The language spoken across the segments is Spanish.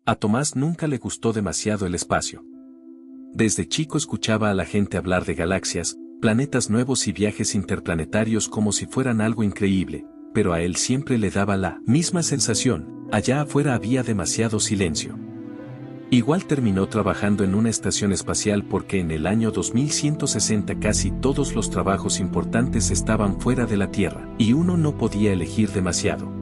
A Tomás nunca le gustó demasiado el espacio. Desde chico escuchaba a la gente hablar de galaxias, planetas nuevos y viajes interplanetarios como si fueran algo increíble, pero a él siempre le daba la misma sensación: allá afuera había demasiado silencio. Igual terminó trabajando en una estación espacial porque en el año 2160 casi todos los trabajos importantes estaban fuera de la Tierra, y uno no podía elegir demasiado.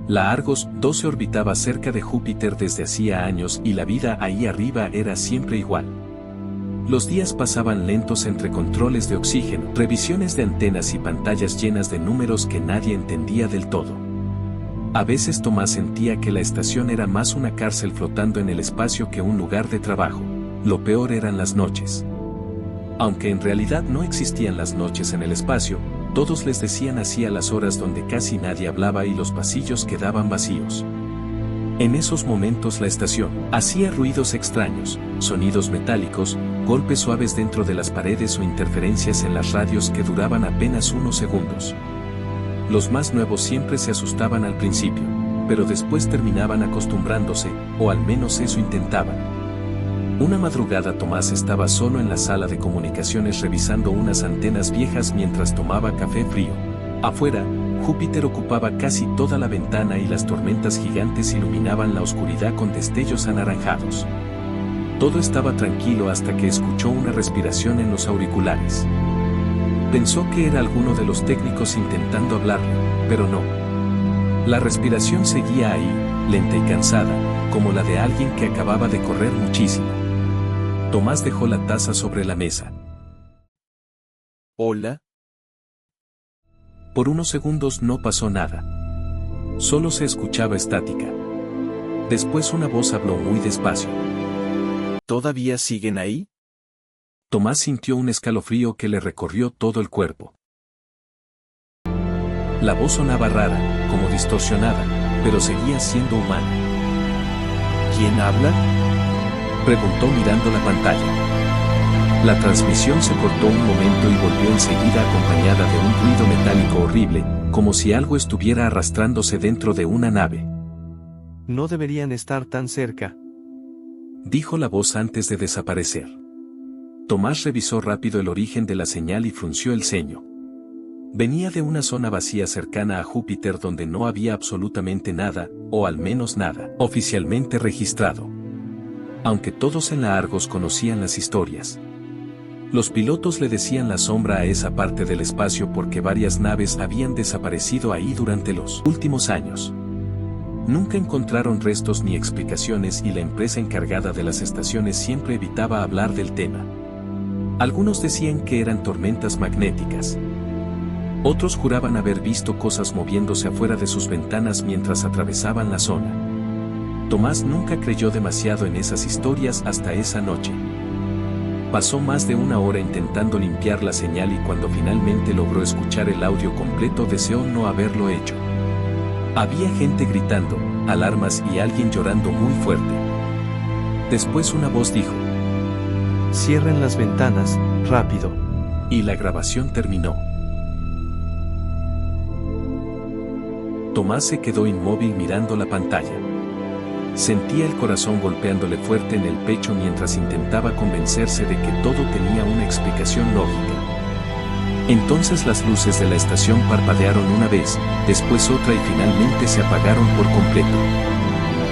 La Argos 12 orbitaba cerca de Júpiter desde hacía años y la vida ahí arriba era siempre igual. Los días pasaban lentos entre controles de oxígeno, revisiones de antenas y pantallas llenas de números que nadie entendía del todo. A veces Tomás sentía que la estación era más una cárcel flotando en el espacio que un lugar de trabajo. Lo peor eran las noches. Aunque en realidad no existían las noches en el espacio, todos les decían así a las horas donde casi nadie hablaba y los pasillos quedaban vacíos. En esos momentos la estación hacía ruidos extraños, sonidos metálicos, golpes suaves dentro de las paredes o interferencias en las radios que duraban apenas unos segundos. Los más nuevos siempre se asustaban al principio, pero después terminaban acostumbrándose, o al menos eso intentaban. Una madrugada Tomás estaba solo en la sala de comunicaciones revisando unas antenas viejas mientras tomaba café frío. Afuera, Júpiter ocupaba casi toda la ventana y las tormentas gigantes iluminaban la oscuridad con destellos anaranjados. Todo estaba tranquilo hasta que escuchó una respiración en los auriculares. Pensó que era alguno de los técnicos intentando hablarle, pero no. La respiración seguía ahí, lenta y cansada, como la de alguien que acababa de correr muchísimo. Tomás dejó la taza sobre la mesa. ¿Hola? Por unos segundos no pasó nada. Solo se escuchaba estática. Después una voz habló muy despacio. ¿Todavía siguen ahí? Tomás sintió un escalofrío que le recorrió todo el cuerpo. La voz sonaba rara, como distorsionada, pero seguía siendo humana. ¿Quién habla?, preguntó mirando la pantalla. La transmisión se cortó un momento y volvió enseguida acompañada de un ruido metálico horrible, como si algo estuviera arrastrándose dentro de una nave. No deberían estar tan cerca, dijo la voz antes de desaparecer. Tomás revisó rápido el origen de la señal y frunció el ceño. Venía de una zona vacía cercana a Júpiter donde no había absolutamente nada, o al menos nada, oficialmente registrado. Aunque todos en la Argos conocían las historias. Los pilotos le decían la sombra a esa parte del espacio porque varias naves habían desaparecido ahí durante los últimos años. Nunca encontraron restos ni explicaciones y la empresa encargada de las estaciones siempre evitaba hablar del tema. Algunos decían que eran tormentas magnéticas. Otros juraban haber visto cosas moviéndose afuera de sus ventanas mientras atravesaban la zona. Tomás nunca creyó demasiado en esas historias hasta esa noche. Pasó más de una hora intentando limpiar la señal y cuando finalmente logró escuchar el audio completo deseó no haberlo hecho. Había gente gritando, alarmas y alguien llorando muy fuerte. Después una voz dijo: cierren las ventanas, rápido. Y la grabación terminó. Tomás se quedó inmóvil mirando la pantalla. Sentía el corazón golpeándole fuerte en el pecho mientras intentaba convencerse de que todo tenía una explicación lógica. Entonces las luces de la estación parpadearon una vez, después otra y finalmente se apagaron por completo.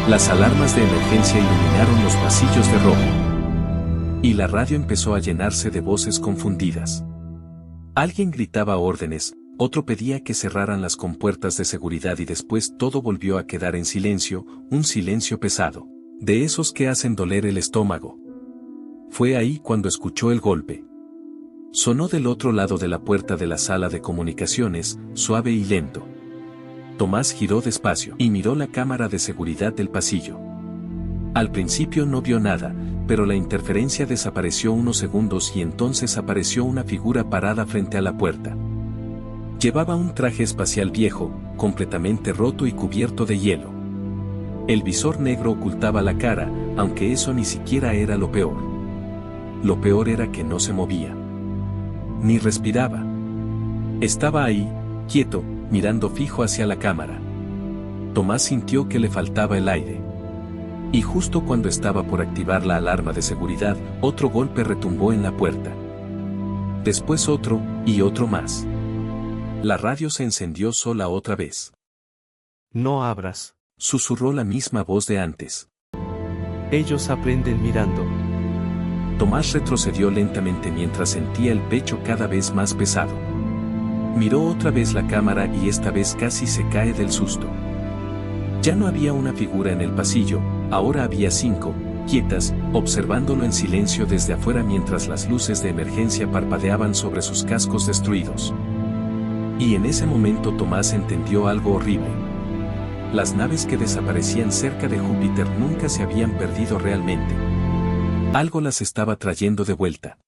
Las alarmas de emergencia iluminaron los pasillos de rojo. Y la radio empezó a llenarse de voces confundidas. Alguien gritaba órdenes, otro pedía que cerraran las compuertas de seguridad y después todo volvió a quedar en silencio, un silencio pesado, de esos que hacen doler el estómago. Fue ahí cuando escuchó el golpe. Sonó del otro lado de la puerta de la sala de comunicaciones, suave y lento. Tomás giró despacio y miró la cámara de seguridad del pasillo. Al principio no vio nada, pero la interferencia desapareció unos segundos y entonces apareció una figura parada frente a la puerta. Llevaba un traje espacial viejo, completamente roto y cubierto de hielo. El visor negro ocultaba la cara, aunque eso ni siquiera era lo peor. Lo peor era que no se movía. Ni respiraba. Estaba ahí, quieto, mirando fijo hacia la cámara. Tomás sintió que le faltaba el aire. Y justo cuando estaba por activar la alarma de seguridad, otro golpe retumbó en la puerta. Después otro, y otro más. La radio se encendió sola otra vez. No abras. Susurró la misma voz de antes. Ellos aprenden mirando. Tomás retrocedió lentamente mientras sentía el pecho cada vez más pesado. Miró otra vez la cámara y esta vez casi se cae del susto. Ya no había una figura en el pasillo, ahora había 5, quietas, observándolo en silencio desde afuera mientras las luces de emergencia parpadeaban sobre sus cascos destruidos. Y en ese momento Tomás entendió algo horrible. Las naves que desaparecían cerca de Júpiter nunca se habían perdido realmente. Algo las estaba trayendo de vuelta.